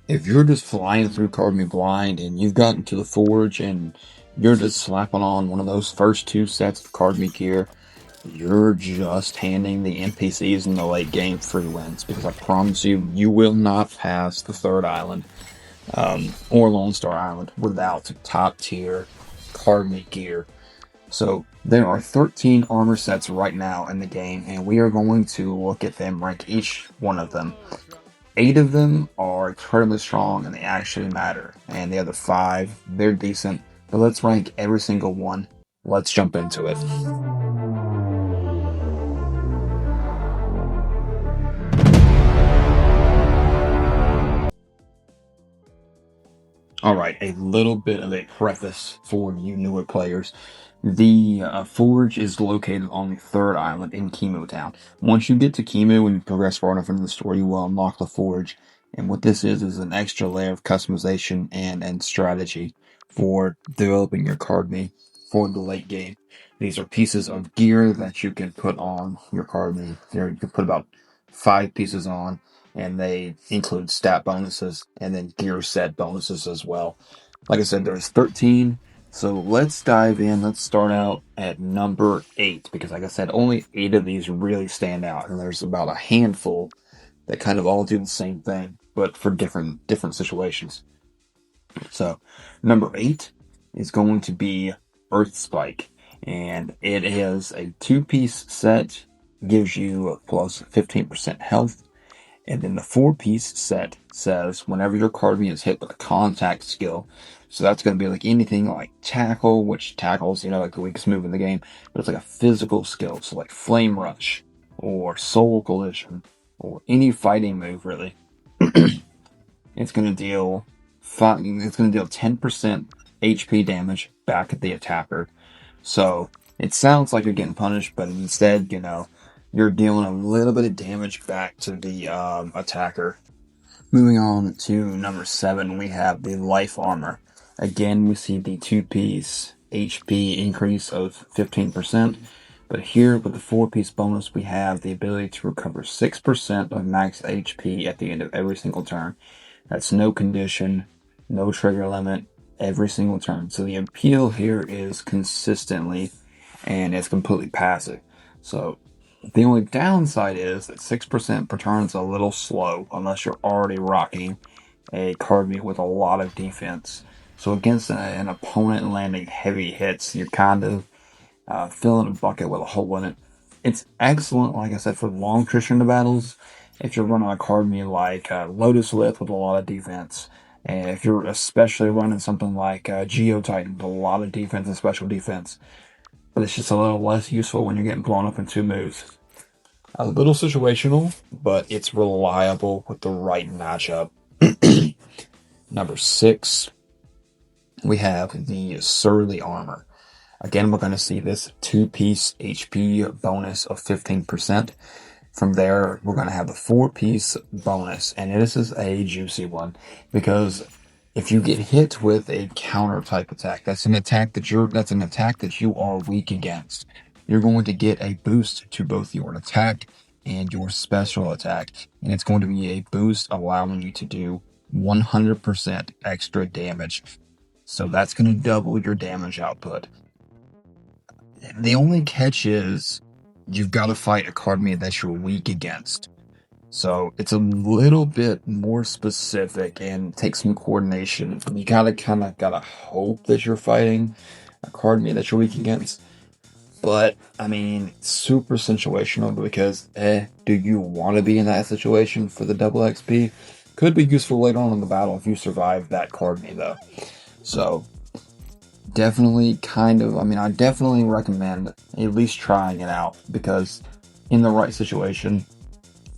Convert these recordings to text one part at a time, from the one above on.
If you're just flying through Kardmi blind and you've gotten to the forge and you're just slapping on one of those first two sets of Kardmi gear, you're just handing the NPCs in the late game free wins because I promise you, you will not pass the third island or Lone Star Island without top tier Kardmi gear. So there are 13 armor sets right now in the game, and we are going to look at them, rank each one of them. 8 of them are incredibly strong and they actually matter, and the other 5, they're decent, but let's rank every single one. Let's jump into it. All right, a little bit of a preface for you newer players. The forge is located on the third island in Chemo Town. Once you get to Chemo and you progress far enough into the story, you will unlock the forge. And what this is an extra layer of customization and strategy for developing your card me for the late game. These are pieces of gear that you can put on your card me. There you can put about 5 pieces on, and they include stat bonuses and then gear set bonuses as well. Like I said, there's 13. So let's dive in. Let's start out at number 8 because, like I said, only 8 of these really stand out, and there's about a handful that kind of all do the same thing, but for different situations. So number 8 is going to be Earth Spike, and it is a 2-piece set, gives you plus 15% health, and then the 4-piece set says whenever your card is hit with a contact skill, so that's going to be like anything like tackle, which tackles, like the weakest move in the game, but it's like a physical skill, so like Flame Rush or Soul Collision or any fighting move really. It's going to deal it's going to deal 10% HP damage back at the attacker. So it sounds like you're getting punished, but instead, you're dealing a little bit of damage back to the attacker. Moving on to number 7, we have the life armor. Again, we see the 2-piece HP increase of 15%, but here with the 4-piece bonus, we have the ability to recover 6% of max HP at the end of every single turn. That's no condition, no trigger limit, every single turn. So the appeal here is consistently, and it's completely passive. So the only downside is that 6% per turn is a little slow unless you're already rocking a card with a lot of defense. So against an opponent landing heavy hits, you're kind of filling a bucket with a hole in it. It's excellent, like I said, for long Trishula battles. If you're running a card like Lotus with a lot of defense, and if you're especially running something like Geotitan with a lot of defense and special defense, but it's just a little less useful when you're getting blown up in 2 moves. A little situational, but it's reliable with the right matchup. Number 6, we have the Surly Armor. Again, we're going to see this 2-piece HP bonus of 15%. From there, we're going to have the 4-piece bonus, and this is a juicy one because if you get hit with a counter type attack, that's an attack that you are weak against. You're going to get a boost to both your attack and your special attack, and it's going to be a boost allowing you to do 100% extra damage. So that's going to double your damage output. The only catch is you've got to fight a card mate that you're weak against. So it's a little bit more specific and takes some coordination. You gotta hope that you're fighting a card mate that you're weak against. But I mean, super situational because do you want to be in that situation for the double XP? Could be useful later on in the battle if you survive that card mate though. So definitely I definitely recommend at least trying it out because in the right situation,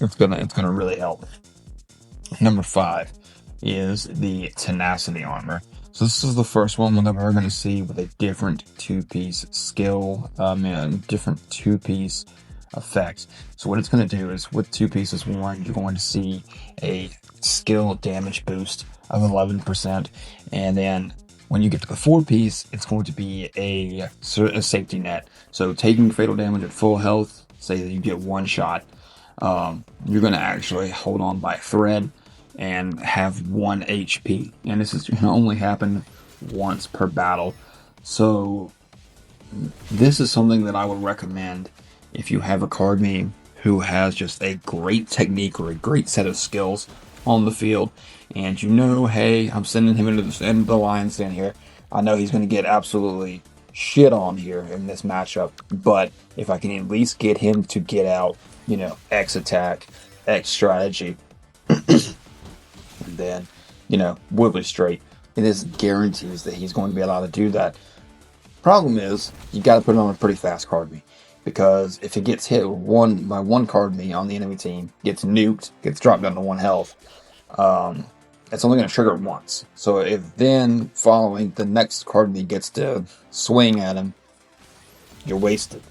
it's gonna really help. Number 5 is the Tenacity Armor. So this is the first one that we're going to see with a different 2-piece skill, and different 2-piece effects. So what it's going to do is with 2 pieces, one, you're going to see a skill damage boost of 11%, and then when you get to the 4-piece, it's going to be a safety net. So taking fatal damage at full health, say that you get one shot, you're going to actually hold on by a thread. and have 1 HP. And this is going to only happen once per battle. So this is something that I would recommend if you have a Kardmi who has just a great technique or a great set of skills on the field, and you know, hey, I'm sending him into the lion's den here. I know he's going to get absolutely shit on here in this matchup, but if I can at least get him to get out, X attack, X strategy, and then, Woodley straight, this guarantees that he's going to be allowed to do that. Problem is, you got to put it on a pretty fast Kardmi, because if it gets hit by one Kardmi on the enemy team, gets nuked, gets dropped down to 1 health, it's only going to trigger it once. So if then following the next Kardmi gets to swing at him, you're wasted.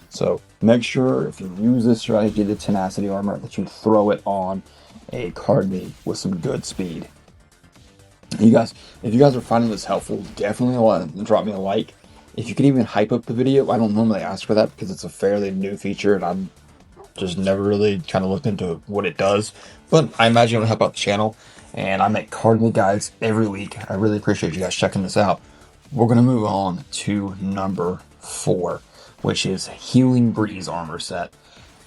So make sure if you use this strategy, the tenacity armor, that you throw it on a Kardmi with some good speed. If you guys are finding this helpful, definitely drop me a like. If you could even hype up the video, I don't normally ask for that because it's a fairly new feature and I'm just never really kind of looked into what it does. But I imagine it will help out the channel, and I make Kardmi guides every week. I really appreciate you guys checking this out. We're going to move on to number 4, which is Healing Breeze armor set.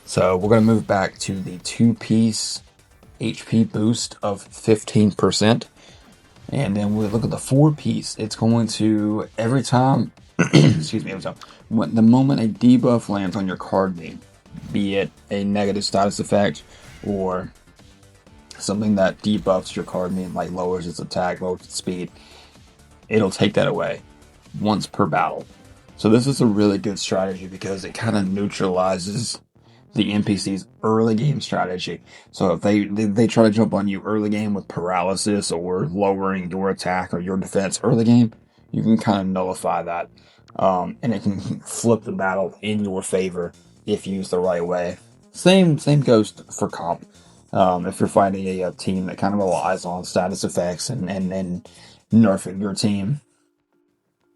So we're going to move back to the 2-piece HP boost of 15%. And then we look at the 4-piece. It's going to, every time, excuse me, the moment a debuff lands on your Kardmi, be it a negative status effect or something that debuffs your Kardmi and like lowers its attack, lowers its speed, it'll take that away once per battle. So this is a really good strategy because it kind of neutralizes the NPC's early game strategy. So if they try to jump on you early game with paralysis or lowering your attack or your defense early game, you can kind of nullify that, and it can flip the battle in your favor if used the right way. Same goes for comp. If you're fighting a team that kind of relies on status effects and nerfing your team,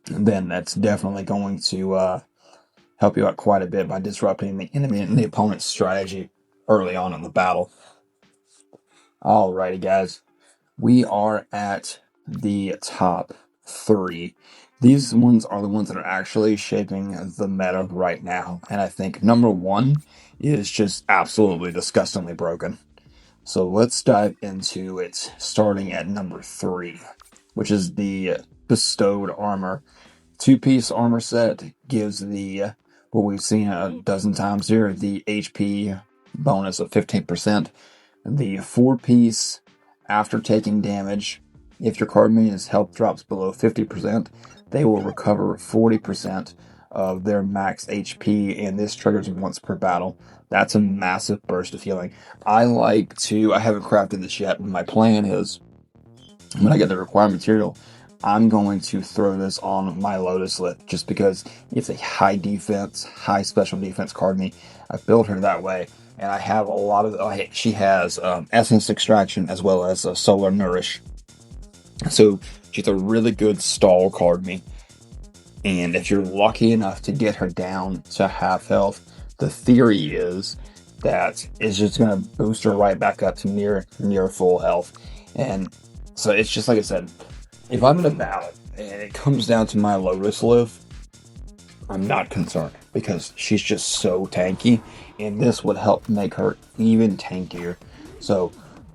then that's definitely going to help you out quite a bit by disrupting the enemy and the opponent's strategy early on in the battle. Alrighty, guys. We are at the top 3. These ones are the ones that are actually shaping the meta right now. And I think number 1 is just absolutely disgustingly broken. So let's dive into it, starting at number 3, which is the bestowed armor. 2-piece armor set gives the, what we've seen a dozen times here, the HP bonus of 15%. The 4-piece, after taking damage, if your Kardmi's health drops below 50%, they will recover 40% of their max HP, and this triggers once per battle. That's a massive burst of healing. I haven't crafted this yet, but my plan is, when I get the required material, I'm going to throw this on my Lotus Lith just because it's a high defense, high special defense Kardmi. I built her that way, and I have a lot of. She has Essence Extraction as well as Solar Nourish, so she's a really good stall Kardmi. And if you're lucky enough to get her down to half health, the theory is that it's just going to boost her right back up to near full health. And so it's just like I said. If I'm in a battle and it comes down to my Lotus Lith, I'm not concerned because she's just so tanky, and this would help make her even tankier. So,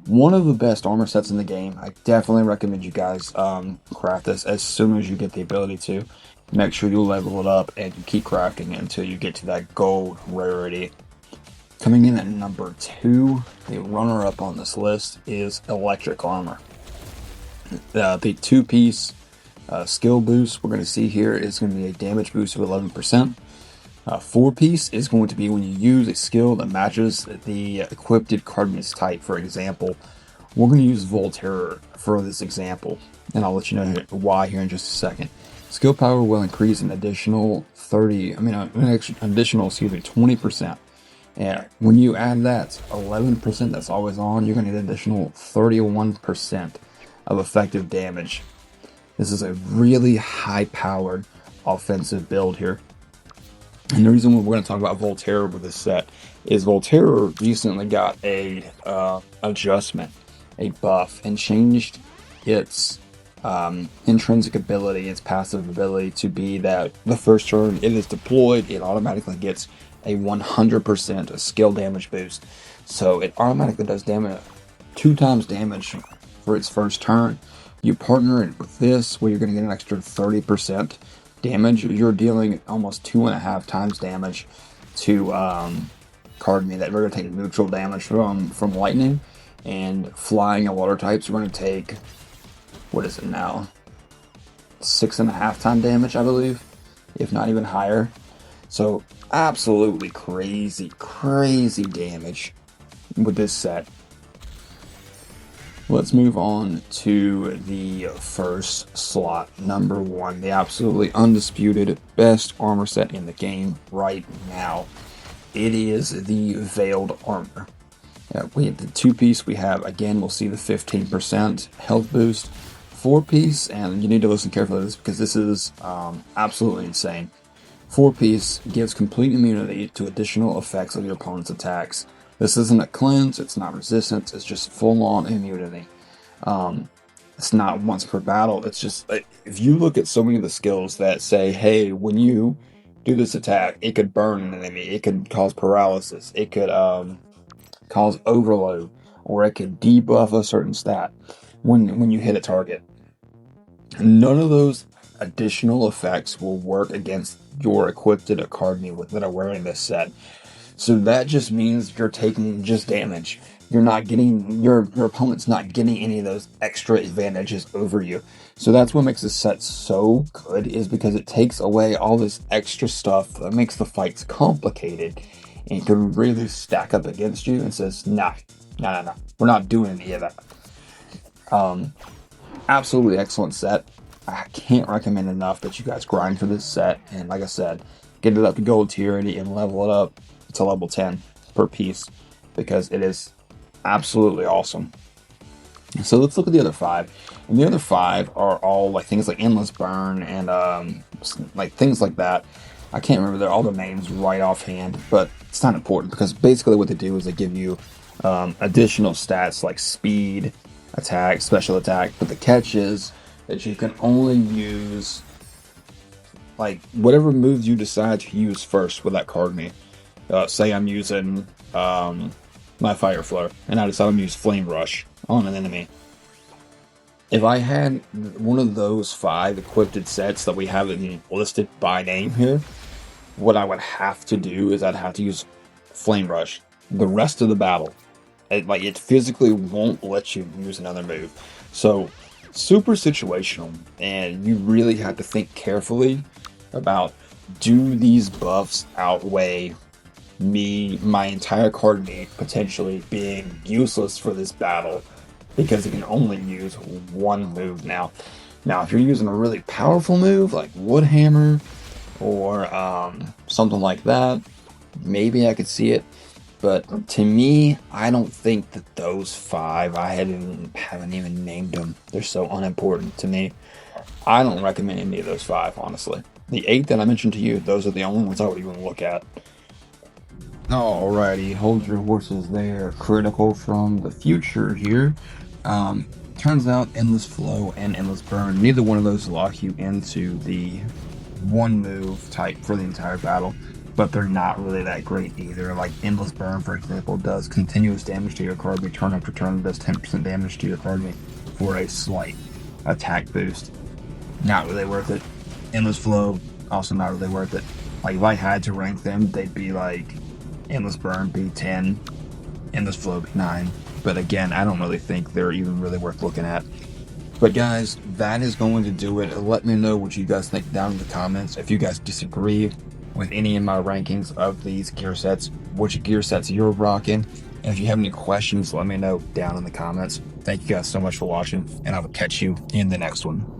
one of the best armor sets in the game. I definitely recommend you guys craft this as soon as you get the ability to. Make sure you level it up and you keep crafting it until you get to that gold rarity. Coming in at number 2, the runner-up on this list is Electric Armor. The 2-piece skill boost we're going to see here is going to be a damage boost of 11%. 4-piece is going to be when you use a skill that matches the equipped Kardmi's type. For example, we're going to use Volterror for this example, and I'll let you know why here in just a second. Skill power will increase an additional 20%. And when you add that 11% that's always on, you're going to get an additional 31% of effective damage. This is a really high-powered offensive build here. And the reason we're going to talk about Volterror with this set is Volterror recently got a adjustment a buff and changed its intrinsic ability, its passive ability, to be that the first turn it is deployed, it automatically gets a 100% skill damage boost. So it automatically does damage, 2 times damage for its first turn. You partner it with this, where you're going to get an extra 30% damage. You're dealing almost 2.5 times damage to Kardmi. That we're going to take neutral damage from lightning, and flying and water types. We're going to take, what is it now? 6.5 times damage, I believe, if not even higher. So absolutely crazy, crazy damage with this set. Let's move on to the first slot, number 1, the absolutely undisputed best armor set in the game right now. It is the Veiled Armor. We have the 2-piece. We have, again, we'll see the 15% health boost. 4-piece, and you need to listen carefully to this because this is absolutely insane. 4-piece gives complete immunity to additional effects of your opponent's attacks. This isn't a cleanse, it's not resistance, it's just full-on immunity. It's not once per battle, it's just, if you look at so many of the skills that say, hey, when you do this attack, it could burn an enemy, it could cause paralysis, it could cause overload, or it could debuff a certain stat when you hit a target. None of those additional effects will work against your equipped Kardmi that are wearing this set. So that just means you're taking just damage. You're not getting, your opponent's not getting any of those extra advantages over you. So that's what makes this set so good, is because it takes away all this extra stuff that makes the fights complicated and can really stack up against you, and says, nah, we're not doing any of that. Absolutely excellent set. I can't recommend enough that you guys grind for this set, and like I said, get it up to gold tier and level it up to level 10 per piece, because it is absolutely awesome. So let's look at the other 5, and the other 5 are all like things like Endless Burn and like things like that. I can't remember all the names right offhand, but it's not important, because basically what they do is they give you additional stats like speed, attack, special attack, but the catch is that you can only use like whatever moves you decide to use first with that Kardmi. Say I'm using my Fire Flow, and I decide I'm use Flame Rush on an enemy. If I had one of those 5 equipped sets that we have listed by name here, what I would have to do is I'd have to use Flame Rush the rest of the battle. It physically won't let you use another move. So super situational, and you really have to think carefully about, do these buffs outweigh my entire card mate potentially being useless for this battle because it can only use one move now. Now, if you're using a really powerful move like Woodhammer or something like that, maybe I could see it. But to me, I don't think that those 5, I haven't even named them. They're so unimportant to me. I don't recommend any of those 5, honestly. The 8 that I mentioned to you, those are the only ones I would even look at. Alrighty, hold your horses there. Critical from the future here. Turns out Endless Flow and Endless Burn, neither one of those lock you into the one move type for the entire battle, but they're not really that great either. Like Endless Burn, for example, does continuous damage to your Kardmi turn after turn, does 10% damage to your Kardmi for a slight attack boost. Not really worth it. Endless Flow, also not really worth it. Like, if I had to rank them, they'd be like Endless Burn be 10, Endless Flow be 9. But again, I don't really think they're even really worth looking at. But guys, that is going to do it. Let me know what you guys think down in the comments. If you guys disagree with any of my rankings of these gear sets, which gear sets you're rocking. And if you have any questions, let me know down in the comments. Thank you guys so much for watching, and I will catch you in the next one.